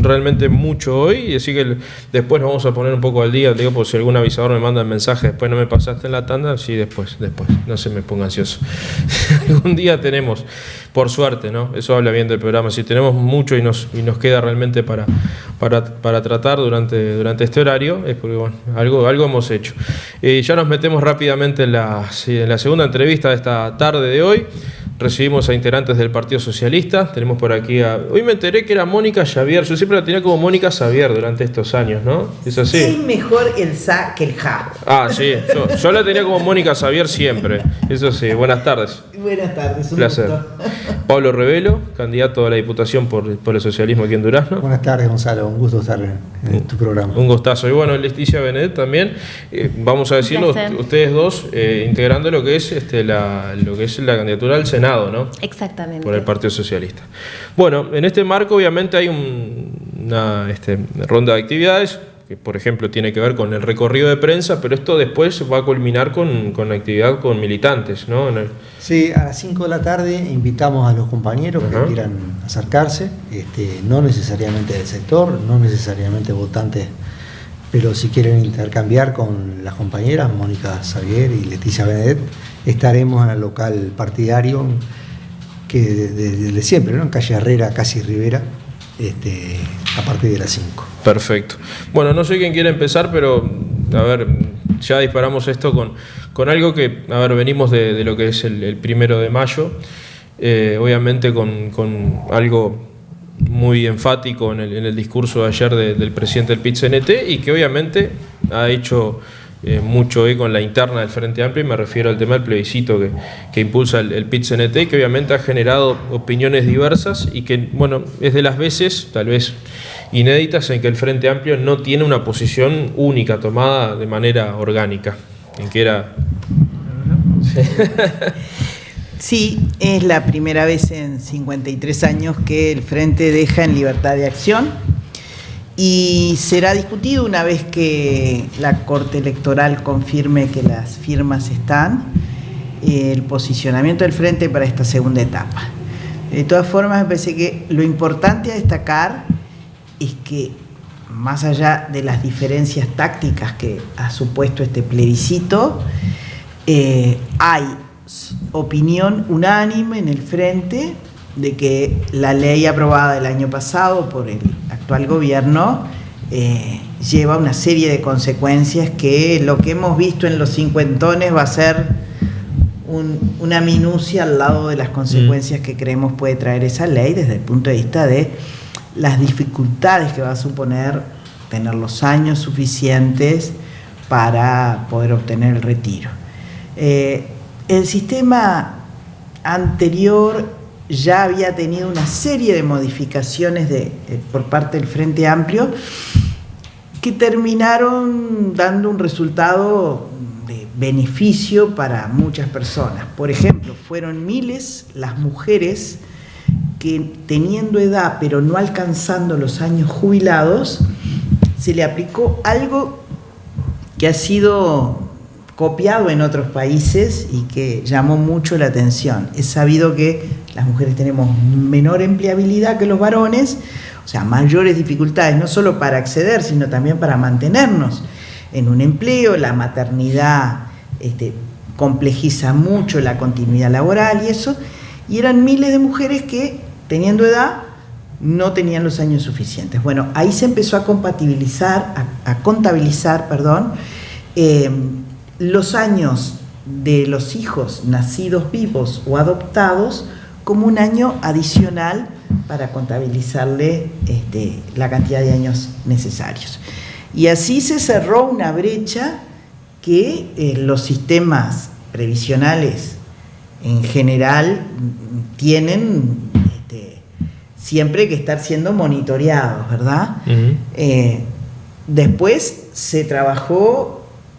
realmente mucho hoy, y así que después nos vamos a poner un poco al día, digo, por si algún avisador me manda el mensaje, después no me pasaste en la tanda, sí, después, no se me ponga ansioso. Algún día tenemos, por suerte, ¿no? Eso habla bien del programa, si tenemos mucho y nos queda realmente para tratar durante este horario, es porque, bueno, algo hemos hecho. Ya nos metemos rápidamente en la segunda entrevista de esta tarde de hoy. Recibimos a integrantes del Partido Socialista. Tenemos por aquí hoy me enteré que era Mónica Xavier. Yo siempre la tenía como Mónica Xavier durante estos años, ¿no? ¿Es así? Es mejor el sa que el ja. Sí. Yo la tenía como Mónica Xavier siempre. Eso sí. Buenas tardes. Buenas tardes. Un placer. Gusto. Pablo Revelo, candidato a la Diputación por el socialismo aquí en Durazno. Buenas tardes, Gonzalo. Un gusto estar en tu programa. Un gustazo. Y bueno, Leticia Benedet también. Vamos a decirlo, ustedes dos integrando lo que es la candidatura al Senado, ¿no? Exactamente. Por el Partido Socialista. Bueno, en este marco obviamente hay una ronda de actividades que, por ejemplo, tiene que ver con el recorrido de prensa, pero esto después va a culminar con la actividad con militantes, ¿no? Sí, a las 5 de la tarde invitamos a los compañeros que quieran acercarse, no necesariamente del sector, no necesariamente votantes, pero si quieren intercambiar con las compañeras Mónica Xavier y Leticia Benedet, estaremos en el local partidario que desde siempre, ¿no? En calle Herrera, casi Rivera, a partir de las 5. Perfecto. Bueno, no sé quién quiere empezar, pero a ver, ya disparamos esto con algo que, a ver, venimos de lo que es el 1 de mayo, obviamente con algo muy enfático en el discurso de ayer del presidente del PIT-CNT, y que obviamente ha hecho mucho eco en la interna del Frente Amplio, y me refiero al tema del plebiscito que impulsa el PIT-CNT, que obviamente ha generado opiniones diversas y que, bueno, es de las veces, tal vez inéditas, en que el Frente Amplio no tiene una posición única tomada de manera orgánica. ¿En qué era? Sí, es la primera vez en 53 años que el Frente deja en libertad de acción, y será discutido una vez que la Corte Electoral confirme que las firmas están, el posicionamiento del Frente para esta segunda etapa. De todas formas, me parece que lo importante a destacar es que, más allá de las diferencias tácticas que ha supuesto este plebiscito, hay opinión unánime en el Frente de que la ley aprobada el año pasado por el actual gobierno lleva una serie de consecuencias que lo que hemos visto en los cincuentones va a ser una minucia al lado de las consecuencias que creemos puede traer esa ley desde el punto de vista de las dificultades que va a suponer tener los años suficientes para poder obtener el retiro. El sistema anterior ya había tenido una serie de modificaciones por parte del Frente Amplio que terminaron dando un resultado de beneficio para muchas personas. Por ejemplo, fueron miles las mujeres que, teniendo edad pero no alcanzando los años jubilados, se le aplicó algo que ha sido copiado en otros países y que llamó mucho la atención. Es sabido que las mujeres tenemos menor empleabilidad que los varones, o sea, mayores dificultades, no solo para acceder, sino también para mantenernos en un empleo. La maternidad complejiza mucho la continuidad laboral y eso, y eran miles de mujeres que, teniendo edad, no tenían los años suficientes. Bueno, ahí se empezó a contabilizar, los años de los hijos nacidos vivos o adoptados como un año adicional para contabilizarle la cantidad de años necesarios. Y así se cerró una brecha que los sistemas previsionales en general tienen siempre que estar siendo monitoreados, ¿verdad? Uh-huh. Después se trabajó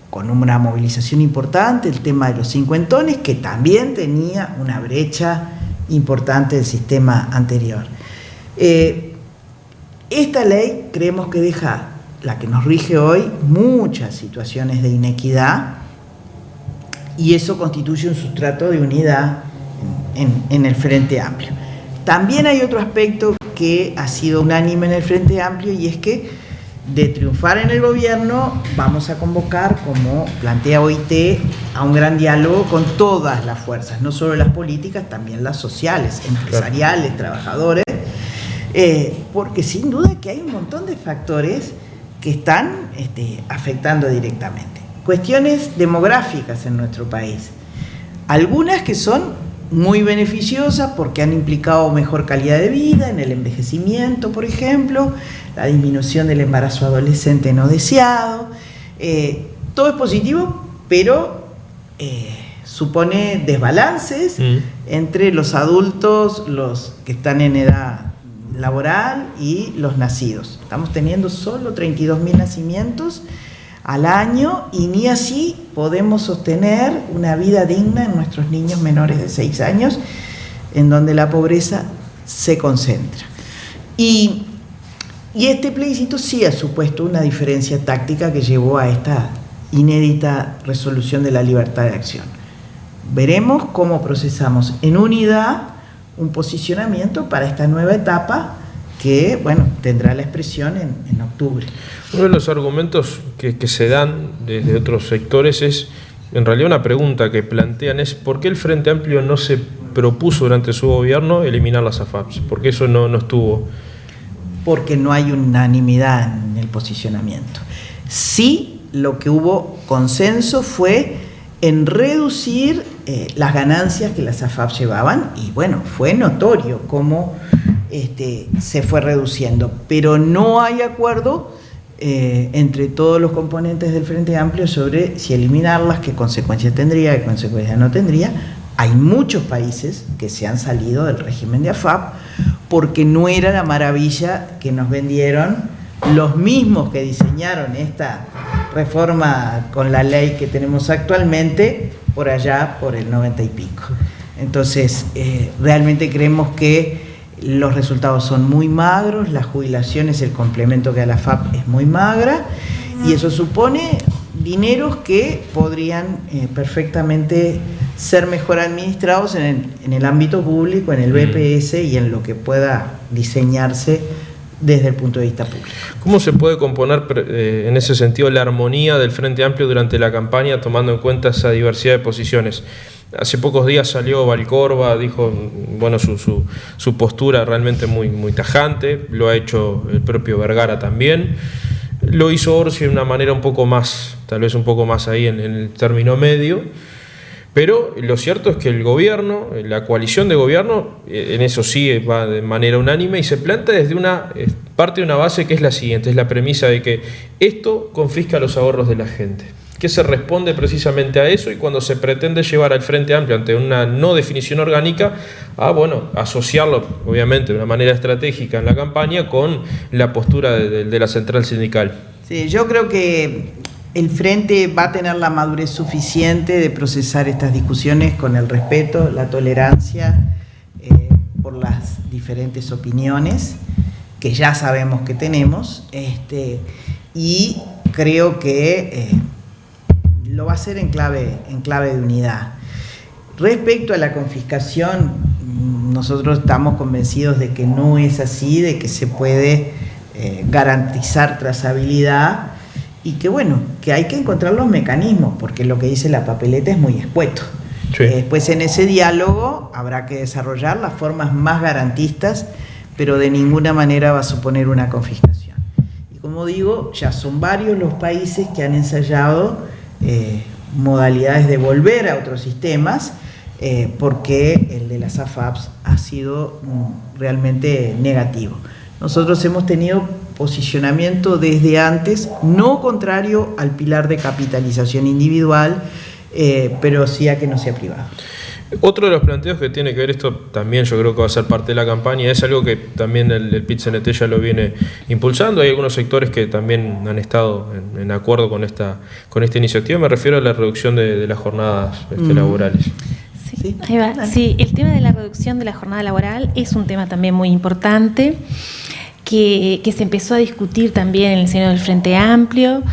con una movilización importante el tema de los cincuentones, que también tenía una brecha importante del sistema anterior. Esta ley creemos que deja, la que nos rige hoy, muchas situaciones de inequidad, y eso constituye un sustrato de unidad en el Frente Amplio. También hay otro aspecto que ha sido unánime en el Frente Amplio, y es que de triunfar en el gobierno vamos a convocar, como plantea OIT, a un gran diálogo con todas las fuerzas, no solo las políticas, también las sociales, empresariales, trabajadores, porque sin duda que hay un montón de factores que están afectando directamente. Cuestiones demográficas en nuestro país, algunas que son muy beneficiosas porque han implicado mejor calidad de vida en el envejecimiento, por ejemplo, la disminución del embarazo adolescente no deseado. Todo es positivo, pero supone desbalances entre los adultos, los que están en edad laboral y los nacidos. Estamos teniendo solo 32.000 nacimientos al año, y ni así podemos sostener una vida digna en nuestros niños menores de 6 años, en donde la pobreza se concentra. Y este plebiscito sí ha supuesto una diferencia táctica que llevó a esta inédita resolución de la libertad de acción. Veremos cómo procesamos en unidad un posicionamiento para esta nueva etapa que, bueno, tendrá la expresión en octubre. Uno de los argumentos que se dan desde otros sectores es, en realidad una pregunta que plantean es ¿por qué el Frente Amplio no se propuso durante su gobierno eliminar las AFAPs? ¿Por qué eso no estuvo? Porque no hay unanimidad en el posicionamiento. Sí, lo que hubo consenso fue en reducir las ganancias que las AFAPs llevaban, y bueno, fue notorio cómo se fue reduciendo, pero no hay acuerdo entre todos los componentes del Frente Amplio sobre si eliminarlas, qué consecuencias tendría, qué consecuencias no tendría. Hay muchos países que se han salido del régimen de AFAP porque no era la maravilla que nos vendieron los mismos que diseñaron esta reforma con la ley que tenemos actualmente por allá por el 90 y pico. Entonces, realmente creemos que los resultados son muy magros, las jubilaciones, el complemento que da la AFAP es muy magra, y eso supone dineros que podrían perfectamente ser mejor administrados en el ámbito público, en el BPS y en lo que pueda diseñarse desde el punto de vista público. ¿Cómo se puede componer en ese sentido la armonía del Frente Amplio durante la campaña, tomando en cuenta esa diversidad de posiciones? Hace pocos días salió Valcorba, dijo, bueno, su postura realmente muy tajante, lo ha hecho el propio Vergara también, lo hizo Orsi de una manera un poco más, tal vez un poco más ahí en el término medio, pero lo cierto es que el gobierno, la coalición de gobierno, en eso sí va de manera unánime y se planta desde parte de una base que es la siguiente, es la premisa de que esto confisca los ahorros de la gente. Que se responde precisamente a eso, y cuando se pretende llevar al Frente Amplio ante una no definición orgánica, asociarlo obviamente de una manera estratégica en la campaña con la postura de la central sindical. Sí, yo creo que el Frente va a tener la madurez suficiente de procesar estas discusiones con el respeto, la tolerancia por las diferentes opiniones que ya sabemos que tenemos, y creo que lo va a hacer en clave de unidad. Respecto a la confiscación, nosotros estamos convencidos de que no es así, de que se puede garantizar trazabilidad, y que bueno, que hay que encontrar los mecanismos, porque lo que dice la papeleta es muy escueto. Sí. Después en ese diálogo habrá que desarrollar las formas más garantistas, pero de ninguna manera va a suponer una confiscación. Y como digo, ya son varios los países que han ensayado modalidades de volver a otros sistemas, porque el de las AFAPs ha sido realmente negativo. Nosotros hemos tenido posicionamiento desde antes, no contrario al pilar de capitalización individual, pero sí a que no sea privado. Otro de los planteos que tiene que ver, esto también yo creo que va a ser parte de la campaña, es algo que también el PIT-CNT ya lo viene impulsando. Hay algunos sectores que también han estado en acuerdo con esta iniciativa. Me refiero a la reducción de las jornadas laborales. Sí, ahí va. Sí, el tema de la reducción de la jornada laboral es un tema también muy importante que se empezó a discutir también en el seno del Frente Amplio.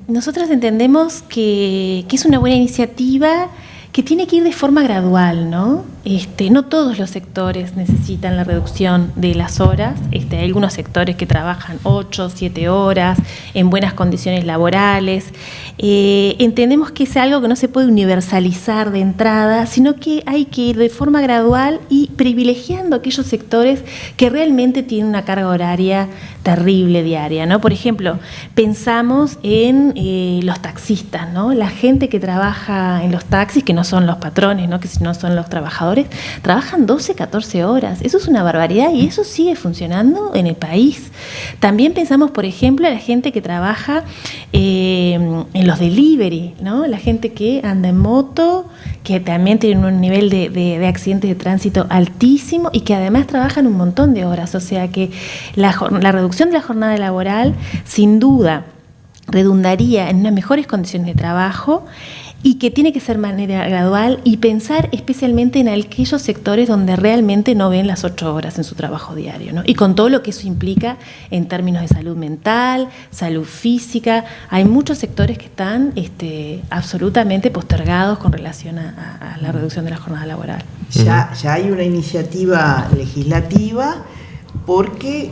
Nosotros entendemos que es una buena iniciativa, que tiene que ir de forma gradual, ¿no? No todos los sectores necesitan la reducción de las horas. Hay algunos sectores que trabajan 8, 7 horas en buenas condiciones laborales. Entendemos que es algo que no se puede universalizar de entrada, sino que hay que ir de forma gradual y privilegiando aquellos sectores que realmente tienen una carga horaria terrible diaria, ¿no? Por ejemplo, pensamos en los taxistas, ¿no? La gente que trabaja en los taxis, que no son los patrones, ¿no? Que no son los trabajadores, trabajan 12, 14 horas. Eso es una barbaridad y eso sigue funcionando en el país. También pensamos, por ejemplo, en la gente que trabaja en los delivery, ¿no? La gente que anda en moto, que también tienen un nivel de accidentes de tránsito altísimo y que además trabajan un montón de horas. O sea que la reducción de la jornada laboral, sin duda, redundaría en unas mejores condiciones de trabajo y que tiene que ser de manera gradual y pensar especialmente en aquellos sectores donde realmente no ven las 8 horas en su trabajo diario, ¿no? Y con todo lo que eso implica en términos de salud mental, salud física. Hay muchos sectores que están absolutamente postergados con relación a la reducción de la jornada laboral. Ya hay una iniciativa legislativa porque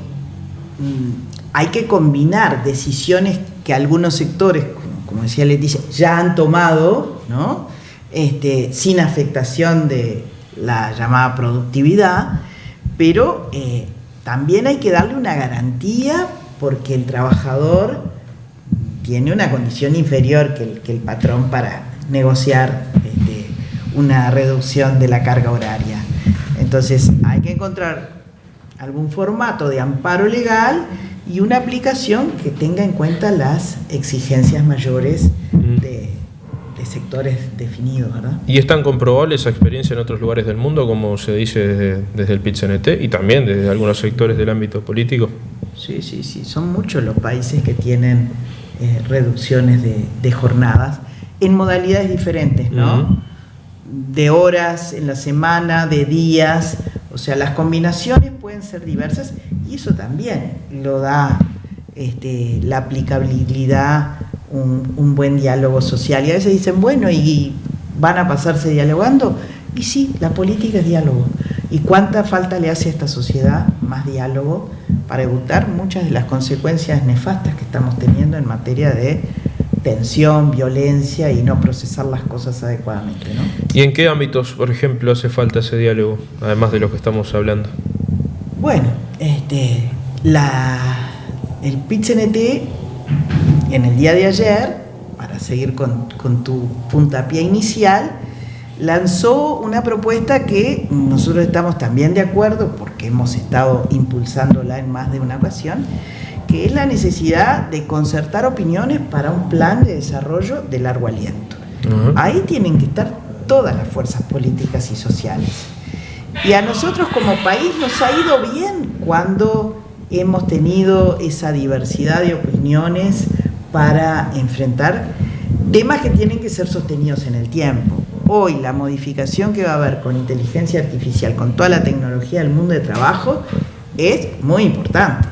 hay que combinar decisiones que algunos sectores, como decía Leticia, ya han tomado, ¿no? Sin afectación de la llamada productividad, pero también hay que darle una garantía porque el trabajador tiene una condición inferior que el patrón para negociar una reducción de la carga horaria. Entonces hay que encontrar algún formato de amparo legal y una aplicación que tenga en cuenta las exigencias mayores de sectores definidos, ¿verdad? ¿Y es tan comprobable esa experiencia en otros lugares del mundo como se dice desde el PIT-CNT y también desde algunos sectores del ámbito político? Sí, son muchos los países que tienen reducciones de jornadas en modalidades diferentes, ¿no? De horas en la semana, de días, o sea, las combinaciones pueden ser diversas y eso también lo da la aplicabilidad, un buen diálogo social. Y a veces dicen, bueno, ¿y van a pasarse dialogando? Y sí, la política es diálogo. ¿Y cuánta falta le hace a esta sociedad más diálogo para evitar muchas de las consecuencias nefastas que estamos teniendo en materia de tensión, violencia y no procesar las cosas adecuadamente, ¿no? ¿Y en qué ámbitos, por ejemplo, hace falta ese diálogo, además de lo que estamos hablando? Bueno, el PIT-CNT en el día de ayer, para seguir con tu puntapié inicial, lanzó una propuesta que nosotros estamos también de acuerdo porque hemos estado impulsándola en más de una ocasión, que es la necesidad de concertar opiniones para un plan de desarrollo de largo aliento. Ahí tienen que estar todas las fuerzas políticas y sociales. Y a nosotros como país nos ha ido bien cuando hemos tenido esa diversidad de opiniones para enfrentar temas que tienen que ser sostenidos en el tiempo. Hoy la modificación que va a haber con inteligencia artificial, con toda la tecnología del mundo de trabajo, es muy importante.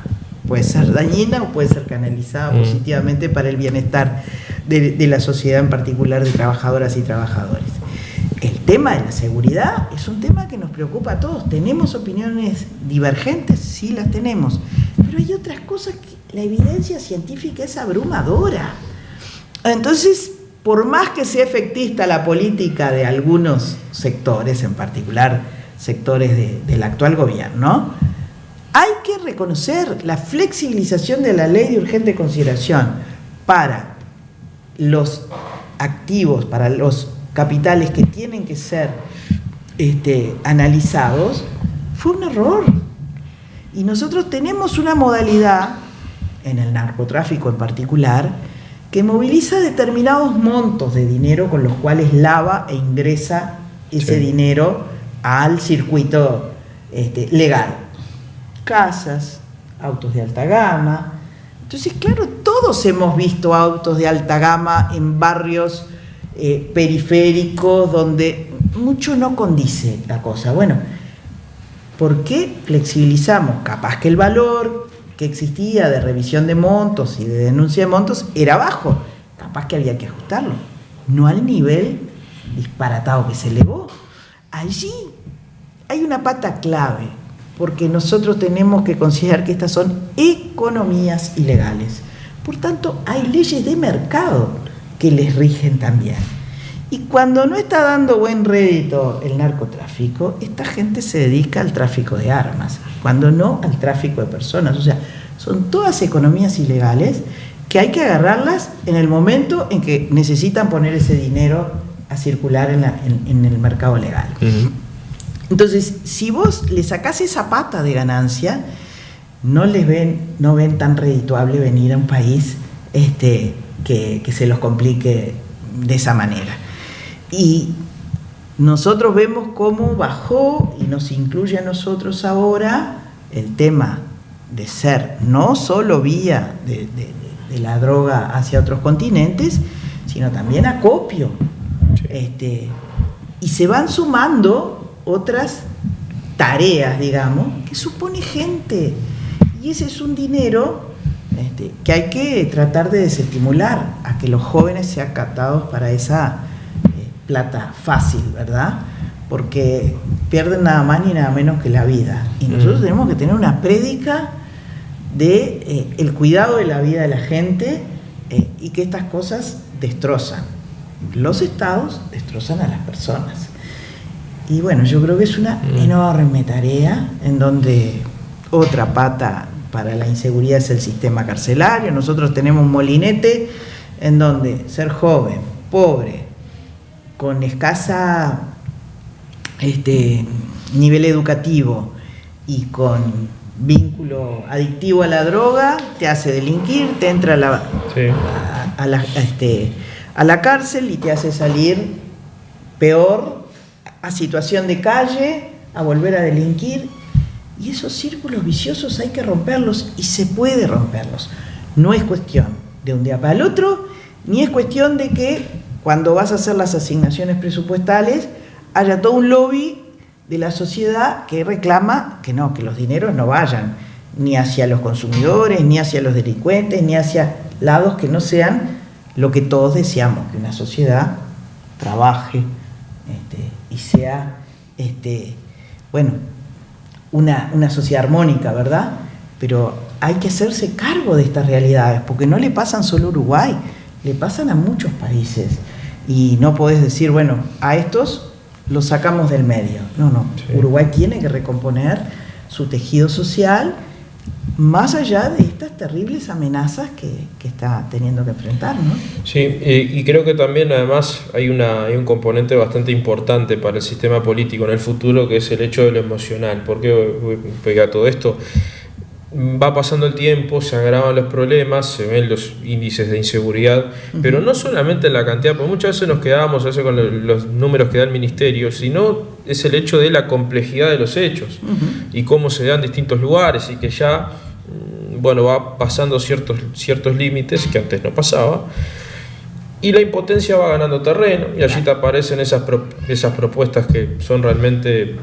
Puede ser dañina o puede ser canalizada positivamente para el bienestar de la sociedad, en particular de trabajadoras y trabajadores. El tema de la seguridad es un tema que nos preocupa a todos. ¿Tenemos opiniones divergentes? Sí, las tenemos. Pero hay otras cosas que la evidencia científica es abrumadora. Entonces, por más que sea efectista la política de algunos sectores, en particular sectores del actual gobierno, hay que reconocer la flexibilización de la ley de urgente consideración para los activos, para los capitales que tienen que ser analizados, fue un error. Y nosotros tenemos una modalidad, en el narcotráfico en particular, que moviliza determinados montos de dinero con los cuales lava e ingresa ese dinero al circuito legal. Casas, autos de alta gama. Entonces, claro, todos hemos visto autos de alta gama en barrios periféricos donde mucho no condice la cosa. Bueno, ¿por qué flexibilizamos? Capaz que el valor que existía de revisión de montos y de denuncia de montos era bajo. Capaz que había que ajustarlo. No al nivel disparatado que se elevó, allí hay una pata clave, porque nosotros tenemos que considerar que estas son economías ilegales. Por tanto, hay leyes de mercado que les rigen también. Y cuando no está dando buen rédito el narcotráfico, esta gente se dedica al tráfico de armas, cuando no al tráfico de personas. O sea, son todas economías ilegales que hay que agarrarlas en el momento en que necesitan poner ese dinero a circular en el mercado legal. Uh-huh. Entonces, si vos le sacás esa pata de ganancia, no ven tan redituable venir a un país que se los complique de esa manera. Y nosotros vemos cómo bajó y nos incluye a nosotros ahora el tema de ser no solo vía de la droga hacia otros continentes, sino también acopio. Sí. Y se van sumando otras tareas, digamos, que supone gente. Y ese es un dinero que hay que tratar de desestimular a que los jóvenes sean captados para esa plata fácil, ¿verdad? Porque pierden nada más ni nada menos que la vida. Y nosotros tenemos que tener una prédica de el cuidado de la vida de la gente y que estas cosas destrozan. Los estados destrozan a las personas. Y bueno, yo creo que es una enorme tarea en donde otra pata para la inseguridad es el sistema carcelario. Nosotros tenemos un molinete en donde ser joven, pobre, con escasa nivel educativo y con vínculo adictivo a la droga, te hace delinquir, te entra a la cárcel y te hace salir peor, a situación de calle, a volver a delinquir. Y esos círculos viciosos hay que romperlos, y se puede romperlos. No es cuestión de un día para el otro, ni es cuestión de que cuando vas a hacer las asignaciones presupuestales haya todo un lobby de la sociedad que reclama que los dineros no vayan ni hacia los consumidores, ni hacia los delincuentes, ni hacia lados que no sean lo que todos deseamos, que una sociedad trabaje y sea una sociedad armónica, ¿verdad? Pero hay que hacerse cargo de estas realidades, porque no le pasan solo a Uruguay, le pasan a muchos países. Y no podés decir, bueno, a estos los sacamos del medio. No. Sí. Uruguay tiene que recomponer su tejido social más allá de estas terribles amenazas que está teniendo que enfrentar, ¿no? Sí, y creo que también además hay un componente bastante importante para el sistema político en el futuro, que es el hecho de lo emocional. ¿Por qué pega todo esto? Va pasando el tiempo, se agravan los problemas, se ven los índices de inseguridad, pero no solamente en la cantidad, porque muchas veces nos quedábamos con los números que da el ministerio, sino es el hecho de la complejidad de los hechos y cómo se dan en distintos lugares, y que ya va pasando ciertos límites que antes no pasaba, y la impotencia va ganando terreno, y allí te aparecen esas propuestas que son realmente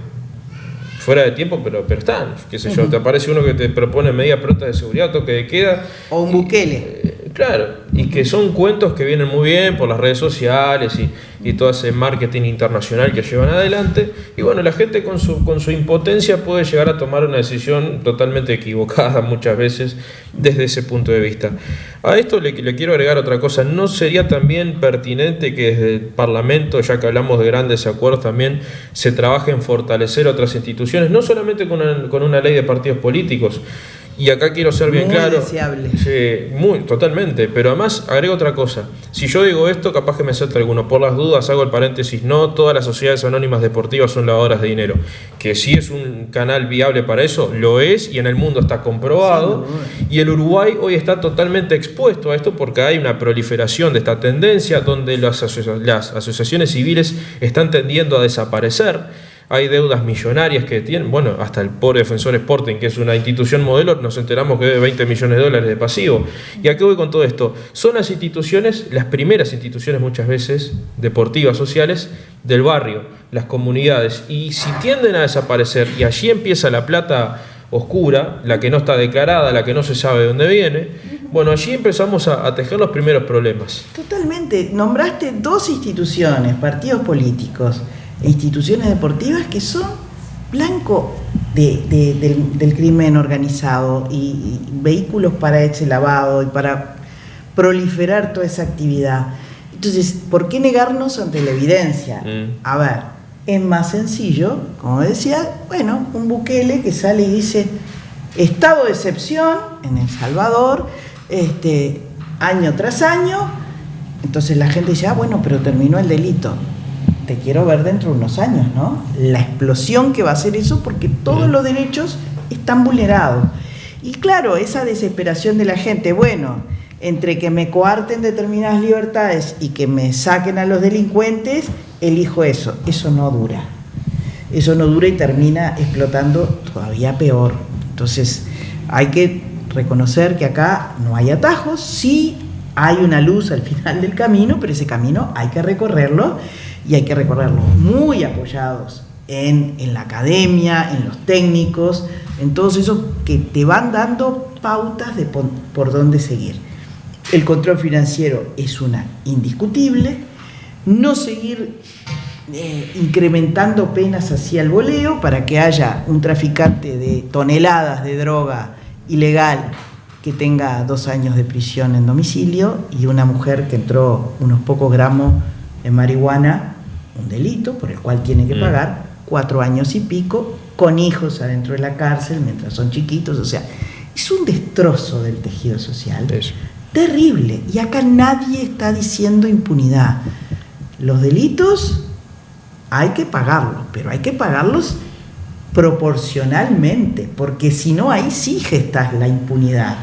fuera de tiempo, pero están, qué sé yo, te aparece uno que te propone medidas prontas de seguridad, toque de queda. O un Bukele. Claro, y que son cuentos que vienen muy bien por las redes sociales y todo ese marketing internacional que llevan adelante. Y bueno, la gente con su impotencia puede llegar a tomar una decisión totalmente equivocada muchas veces desde ese punto de vista. A esto le quiero agregar otra cosa. ¿No sería también pertinente que desde el Parlamento, ya que hablamos de grandes acuerdos, también se trabaje en fortalecer otras instituciones, no solamente con una ley de partidos políticos? Y acá quiero ser bien claro. Deseable. Sí, totalmente. Pero además agrego otra cosa. Si yo digo esto, capaz que me salta alguno. Por las dudas hago el paréntesis. No todas las sociedades anónimas deportivas son lavadoras de dinero. Que sí es un canal viable para eso, lo es, y en el mundo está comprobado. Sí, y el Uruguay hoy está totalmente expuesto a esto porque hay una proliferación de esta tendencia donde las asociaciones civiles están tendiendo a desaparecer. Hay deudas millonarias que tienen, hasta el pobre Defensor Sporting, que es una institución modelo, nos enteramos que debe 20 millones de dólares de pasivo. ¿Y a qué voy con todo esto? Son las primeras instituciones muchas veces deportivas, sociales, del barrio, las comunidades. Y si tienden a desaparecer, y allí empieza la plata oscura, la que no está declarada, la que no se sabe de dónde viene, bueno, allí empezamos a tejer los primeros problemas. Totalmente. Nombraste 2 instituciones, partidos políticos e instituciones deportivas que son blanco del crimen organizado y vehículos para ese lavado y para proliferar toda esa actividad. Entonces, ¿por qué negarnos ante la evidencia? A ver, es más sencillo, como decía, bueno, un Bukele que sale y dice estado de excepción en El Salvador, año tras año. Entonces la gente dice, bueno, pero terminó el delito. Te quiero ver dentro de unos años, ¿no? La explosión que va a hacer eso, porque todos los derechos están vulnerados. Y claro, esa desesperación de la gente, bueno, entre que me coarten determinadas libertades y que me saquen a los delincuentes, elijo eso. Eso no dura. Eso no dura y termina explotando todavía peor. Entonces, hay que reconocer que acá no hay atajos, sí hay una luz al final del camino, pero ese camino hay que recorrerlo, y hay que recorrerlo muy apoyados en la academia, en los técnicos, en todos esos que te van dando pautas de por dónde seguir. El control financiero es una indiscutible, no seguir incrementando penas hacia el voleo para que haya un traficante de toneladas de droga ilegal que tenga 2 años de prisión en domicilio, y una mujer que entró unos pocos gramos de marihuana, un delito por el cual tiene que pagar 4 años y pico, con hijos adentro de la cárcel mientras son chiquitos. O sea, es un destrozo del tejido social. Eso. Terrible. Y acá nadie está diciendo impunidad. Los delitos hay que pagarlos, pero hay que pagarlos proporcionalmente, porque si no, ahí sí gestás la impunidad.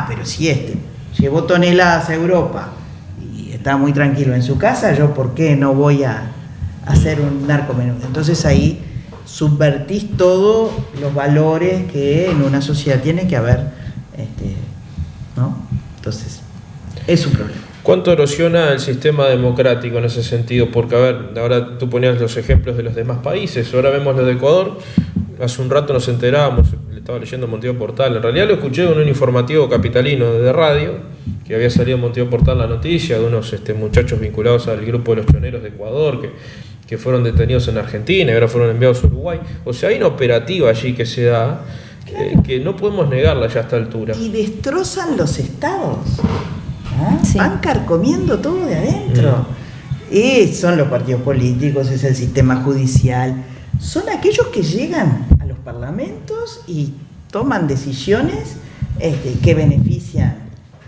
Pero si llevó toneladas a Europa y está muy tranquilo en su casa, ¿yo por qué no voy a hacer un narcomenudeo? Entonces ahí subvertís todos los valores que en una sociedad tiene que haber, ¿no? Entonces, es un problema. ¿Cuánto erosiona el sistema democrático en ese sentido? Porque, a ver, ahora tú ponías los ejemplos de los demás países, ahora vemos los de Ecuador. Hace un rato nos enterábamos, le estaba leyendo Montevideo Portal, en realidad lo escuché en un informativo capitalino de radio, que había salido en Montevideo Portal la noticia de unos muchachos vinculados al grupo de los choneros de Ecuador, que fueron detenidos en Argentina y ahora fueron enviados a Uruguay. O sea, hay una operativa allí que se da, que no podemos negarla ya a esta altura. Y destrozan los estados. Sí. Van carcomiendo todo de adentro. Y son los partidos políticos, es el sistema judicial, son aquellos que llegan a los parlamentos y toman decisiones que benefician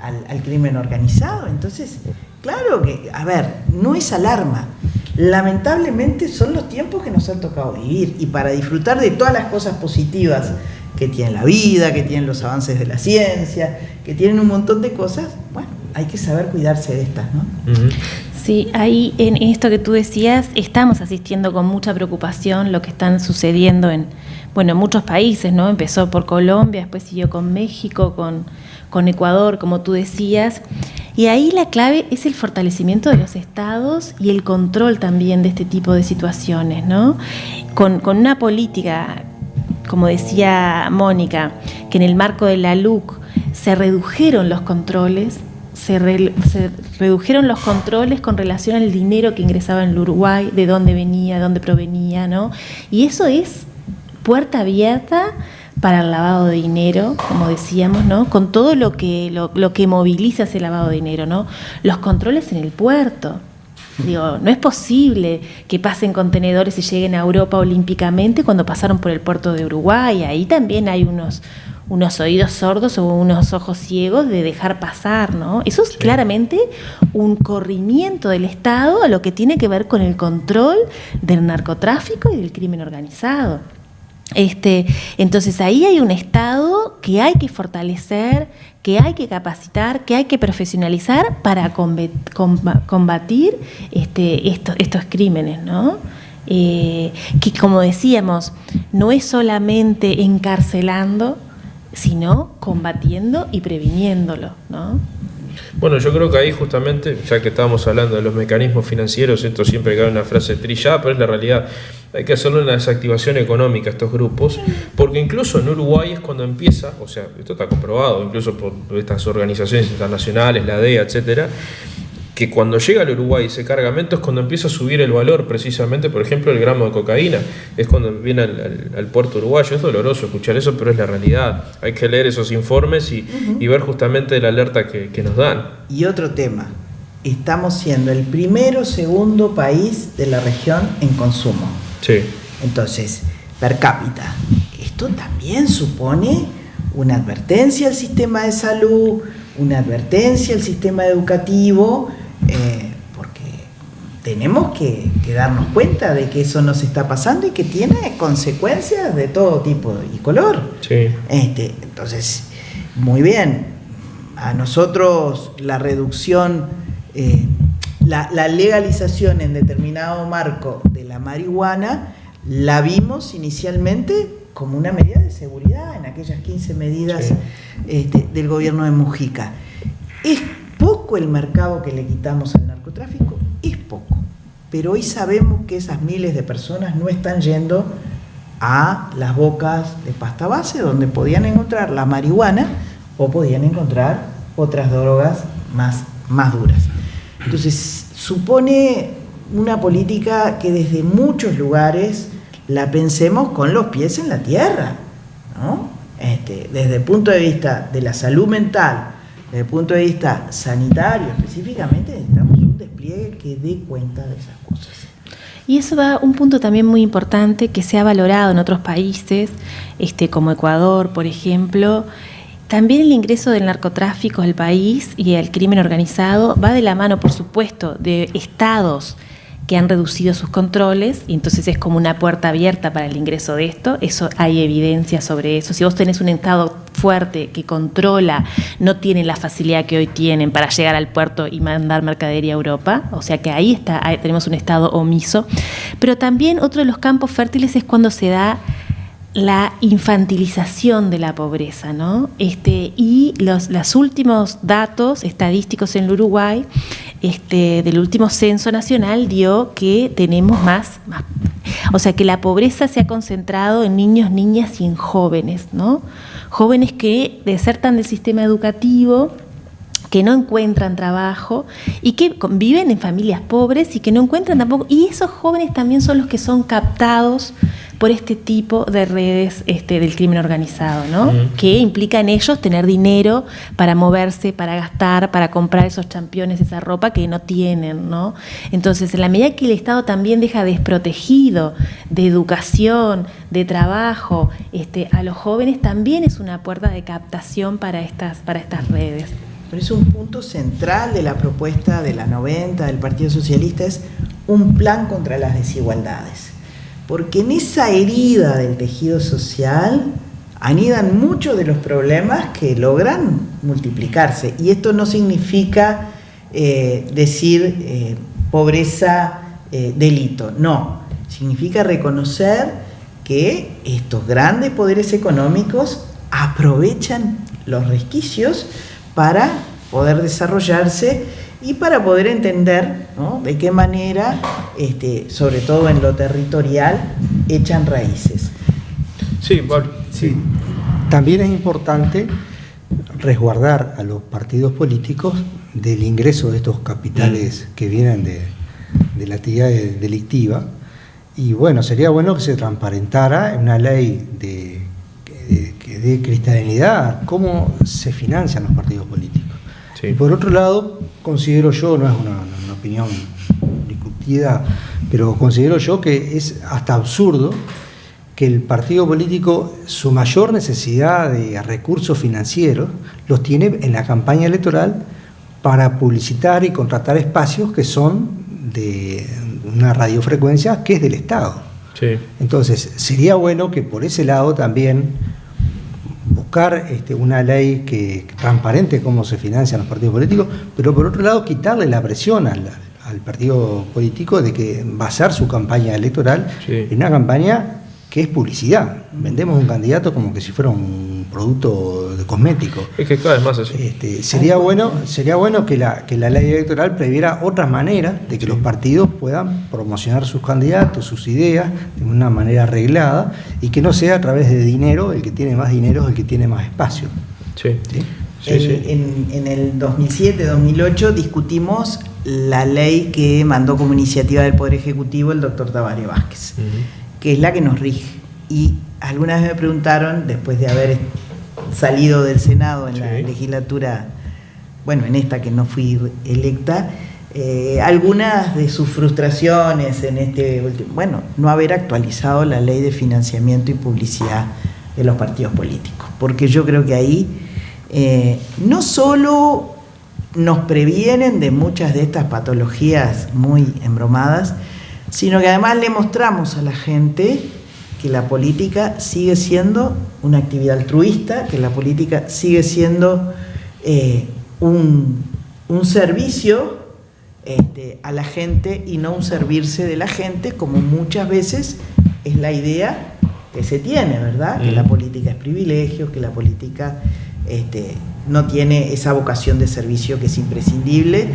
al crimen organizado. Entonces, claro que, a ver, no es alarma. Lamentablemente son los tiempos que nos han tocado vivir, y para disfrutar de todas las cosas positivas que tiene la vida, que tienen los avances de la ciencia, que tienen un montón de cosas, bueno, hay que saber cuidarse de estas, ¿no? Sí, ahí en esto que tú decías, estamos asistiendo con mucha preocupación lo que están sucediendo en muchos países, ¿no? Empezó por Colombia, después siguió con México, con Ecuador, como tú decías. Y ahí la clave es el fortalecimiento de los estados y el control también de este tipo de situaciones, ¿no? Con una política, como decía Mónica, que en el marco de la LUC se redujeron los controles, se redujeron los controles con relación al dinero que ingresaba en el Uruguay, de dónde venía, de dónde provenía, ¿no? Y eso es puerta abierta para el lavado de dinero, como decíamos, ¿no? Con todo lo que moviliza ese lavado de dinero, ¿no? Los controles en el puerto. Digo, no es posible que pasen contenedores y lleguen a Europa olímpicamente cuando pasaron por el puerto de Uruguay. Ahí también hay unos oídos sordos o unos ojos ciegos de dejar pasar, ¿no? Eso es claramente un corrimiento del Estado a lo que tiene que ver con el control del narcotráfico y del crimen organizado. Entonces ahí hay un Estado que hay que fortalecer, que hay que capacitar, que hay que profesionalizar para combatir estos crímenes, ¿no? Que, como decíamos, no es solamente encarcelando, sino combatiendo y previniéndolo, ¿no? Bueno, yo creo que ahí justamente, ya que estábamos hablando de los mecanismos financieros, esto siempre cae una frase trillada, pero es la realidad. hay que hacerle una desactivación económica a estos grupos, porque incluso en Uruguay es cuando empieza, o sea, esto está comprobado, incluso por estas organizaciones internacionales, la DEA, etcétera, que cuando llega al Uruguay ese cargamento es cuando empieza a subir el valor, precisamente, por ejemplo, el gramo de cocaína, es cuando viene al puerto uruguayo. Es doloroso escuchar eso, pero es la realidad. Hay que leer esos informes y ver justamente la alerta que nos dan. Y otro tema, estamos siendo el primero o segundo país de la región en consumo. Sí. Entonces, per cápita, esto también supone una advertencia al sistema de salud, una advertencia al sistema educativo, porque tenemos que darnos cuenta de que eso nos está pasando y que tiene consecuencias de todo tipo y color. Sí. Entonces, muy bien, a nosotros la reducción, la legalización en determinado marco de la marihuana la vimos inicialmente como una medida de seguridad en aquellas 15 medidas del gobierno de Mujica. ¿Es poco el mercado que le quitamos al narcotráfico? Es poco, pero hoy sabemos que esas miles de personas no están yendo a las bocas de pasta base donde podían encontrar la marihuana o podían encontrar otras drogas más duras. Entonces, supone una política que desde muchos lugares la pensemos con los pies en la tierra, ¿no? Desde el punto de vista de la salud mental, desde el punto de vista sanitario específicamente, necesitamos un despliegue que dé cuenta de esas cosas. Y eso va a un punto también muy importante que se ha valorado en otros países, como Ecuador, por ejemplo. También el ingreso del narcotráfico al país y el crimen organizado va de la mano, por supuesto, de estados que han reducido sus controles, y entonces es como una puerta abierta para el ingreso de esto. Eso hay evidencia sobre eso. Si vos tenés un estado fuerte que controla, no tiene la facilidad que hoy tienen para llegar al puerto y mandar mercadería a Europa, o sea que ahí tenemos un estado omiso. Pero también otro de los campos fértiles es cuando se da la infantilización de la pobreza, ¿no? Y los últimos datos estadísticos en el Uruguay, del último censo nacional, dio que tenemos más, o sea que la pobreza se ha concentrado en niños, niñas y en jóvenes, ¿no? Jóvenes que desertan del sistema educativo, que no encuentran trabajo y que viven en familias pobres y que no encuentran tampoco, y esos jóvenes también son los que son captados por este tipo de redes del crimen organizado, ¿no? Que implica en ellos tener dinero para moverse, para gastar, para comprar esos championes, esa ropa que no tienen, ¿no? Entonces, en la medida que el Estado también deja desprotegido de educación, de trabajo, a los jóvenes, también es una puerta de captación para estas redes. Pero es un punto central de la propuesta de la 90 del Partido Socialista, es un plan contra las desigualdades. Porque en esa herida del tejido social anidan muchos de los problemas que logran multiplicarse. Y esto no significa decir pobreza, delito. No, significa reconocer que estos grandes poderes económicos aprovechan los resquicios para poder desarrollarse y para poder entender, ¿no?, de qué manera, sobre todo en lo territorial, echan raíces. Sí, Pablo. Sí. También es importante resguardar a los partidos políticos del ingreso de estos capitales que vienen de la actividad delictiva. Y bueno, sería bueno que se transparentara una ley que dé cristalinidad a cómo se financian los partidos políticos. Sí. Y por otro lado, considero yo, no es una opinión discutida, pero considero yo que es hasta absurdo que el partido político, su mayor necesidad de recursos financieros, los tiene en la campaña electoral para publicitar y contratar espacios que son de una radiofrecuencia que es del Estado. Sí. Entonces, sería bueno que por ese lado también buscar una ley que transparente cómo se financian los partidos políticos, pero por otro lado quitarle la presión al partido político de que basar su campaña electoral en una campaña que es publicidad. Vendemos un candidato como que si fuera un producto de cosmético. Es que cada vez más así. Sería bueno que la ley electoral previera otras maneras de que los partidos puedan promocionar sus candidatos, sus ideas, de una manera arreglada, y que no sea a través de dinero. El que tiene más dinero es el que tiene más espacio. Sí. ¿Sí? En el 2007-2008 discutimos la ley que mandó como iniciativa del Poder Ejecutivo el doctor Tabaré Vázquez, que es la que nos rige. Y algunas vez me preguntaron, después de haber salido del Senado en la legislatura, bueno, en esta que no fui electa, algunas de sus frustraciones en este último, bueno, no haber actualizado la ley de financiamiento y publicidad de los partidos políticos, porque yo creo que ahí no solo nos previenen de muchas de estas patologías muy embromadas, sino que además le mostramos a la gente que la política sigue siendo una actividad altruista, que la política sigue siendo un servicio a la gente y no un servirse de la gente, como muchas veces es la idea que se tiene, ¿verdad? Que la política es privilegio, que la política no tiene esa vocación de servicio que es imprescindible.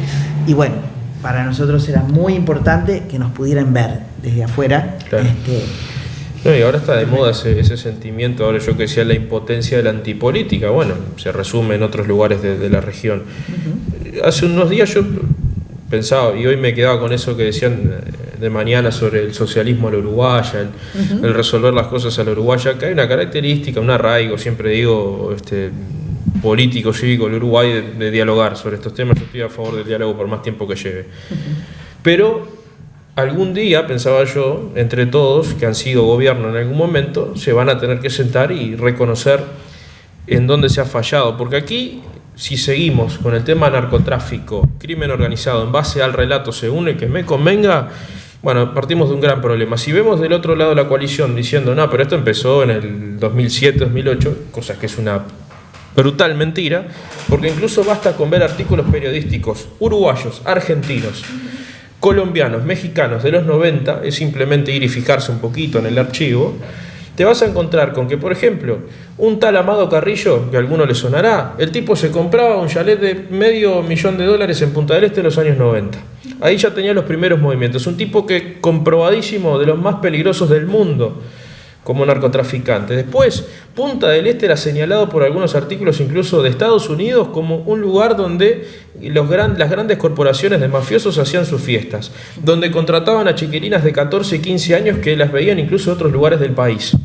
Y bueno, para nosotros era muy importante que nos pudieran ver desde afuera. Claro. No, y ahora está de moda ese sentimiento, ahora yo que decía la impotencia de la antipolítica, bueno, se resume en otros lugares de la región. Hace unos días yo pensaba, y hoy me quedaba con eso que decían de mañana sobre el socialismo a la uruguaya, el resolver las cosas a la uruguaya, que hay una característica, un arraigo, siempre digo, político, cívico del Uruguay, de dialogar sobre estos temas. Yo estoy a favor del diálogo por más tiempo que lleve. Pero algún día, pensaba yo, entre todos, que han sido gobierno en algún momento, se van a tener que sentar y reconocer en dónde se ha fallado. Porque aquí, si seguimos con el tema narcotráfico, crimen organizado, en base al relato según el que me convenga, bueno, partimos de un gran problema. Si vemos del otro lado la coalición diciendo, no, pero esto empezó en el 2007-2008, cosa que es una brutal mentira, porque incluso basta con ver artículos periodísticos uruguayos, argentinos, colombianos, mexicanos de los 90, es simplemente ir y fijarse un poquito en el archivo, te vas a encontrar con que, por ejemplo, un tal Amado Carrillo, que a alguno le sonará, el tipo se compraba un chalet de $500,000 en Punta del Este en los años 90. Ahí ya tenía los primeros movimientos. Un tipo que comprobadísimo, de los más peligrosos del mundo como narcotraficante. Después, Punta del Este era señalado por algunos artículos incluso de Estados Unidos como un lugar donde las grandes corporaciones de mafiosos hacían sus fiestas, donde contrataban a chiquilinas de 14 y 15 años que las veían incluso en otros lugares del país.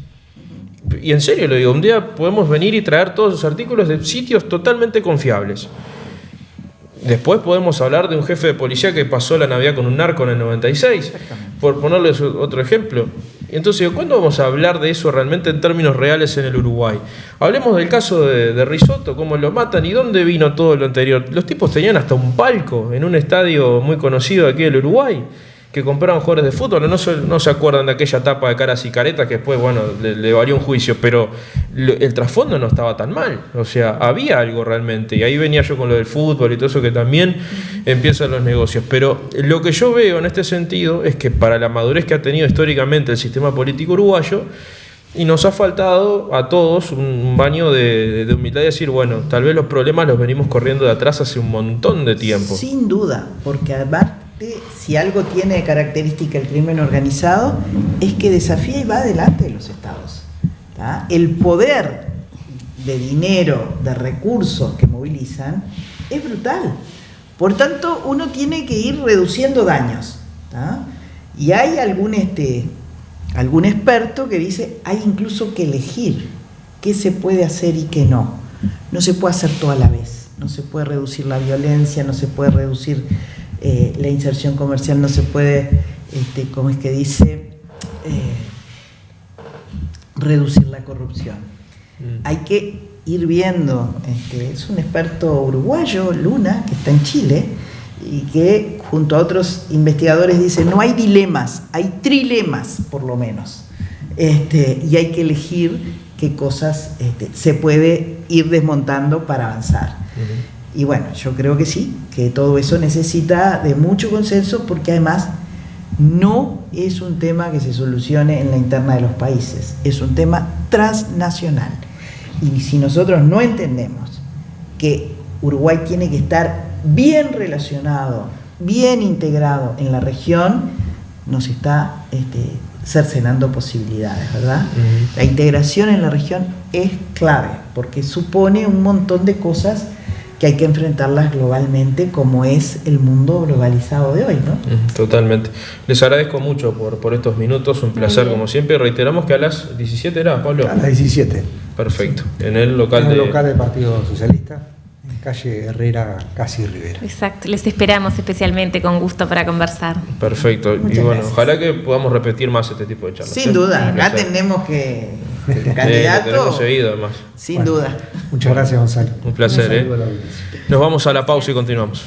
Y en serio lo digo, un día podemos venir y traer todos esos artículos de sitios totalmente confiables. Después podemos hablar de un jefe de policía que pasó la Navidad con un narco en el 96, por ponerles otro ejemplo. Entonces, ¿cuándo vamos a hablar de eso realmente en términos reales en el Uruguay? Hablemos del caso de Risotto, cómo lo matan y dónde vino todo lo anterior. Los tipos tenían hasta un palco en un estadio muy conocido aquí del Uruguay, que compraban jugadores de fútbol. No se acuerdan de aquella etapa de Caras y Caretas que después, bueno, le valió un juicio, pero el trasfondo no estaba tan mal. O sea, había algo realmente. Y ahí venía yo con lo del fútbol y todo eso, que también empiezan los negocios. Pero lo que yo veo en este sentido es que para la madurez que ha tenido históricamente el sistema político uruguayo, y nos ha faltado a todos un baño de humildad y decir, bueno, tal vez los problemas los venimos corriendo de atrás hace un montón de tiempo. Sin duda, porque además, si algo tiene de característica el crimen organizado, es que desafía y va adelante de los estados. ¿Tá? El poder de dinero, de recursos que movilizan, es brutal. Por tanto, uno tiene que ir reduciendo daños. ¿Tá? Y hay algún experto que dice, hay incluso que elegir qué se puede hacer y qué no. No se puede hacer todo a la vez. No se puede reducir la violencia, no se puede reducir la inserción comercial, no se puede, ¿cómo es que dice? Reducir la corrupción. Hay que ir viendo, es un experto uruguayo, Luna, que está en Chile, y que junto a otros investigadores dice, no hay dilemas, hay trilemas por lo menos, y hay que elegir qué cosas se puede ir desmontando para avanzar. Y bueno, yo creo que sí, que todo eso necesita de mucho consenso, porque además no es un tema que se solucione en la interna de los países, es un tema transnacional. Y si nosotros no entendemos que Uruguay tiene que estar bien relacionado, bien integrado en la región, nos está cercenando posibilidades, ¿verdad? La integración en la región es clave, porque supone un montón de cosas que hay que enfrentarlas globalmente, como es el mundo globalizado de hoy, ¿no? Totalmente. Les agradezco mucho por estos minutos, un placer como siempre. Reiteramos que a las 17 era, Pablo. A las 17. Perfecto. En el local del Partido Socialista, en calle Herrera, casi Rivera. Exacto. Les esperamos especialmente con gusto para conversar. Perfecto. Muchas y bueno, gracias. ojalá que podamos repetir más este tipo de charlas. Sin duda, acá tenemos que el candidato. Lo tenemos seguido además. Sin duda. Muchas gracias, Gonzalo. Un placer, Un saludo a la audiencia. Nos vamos a la pausa y continuamos.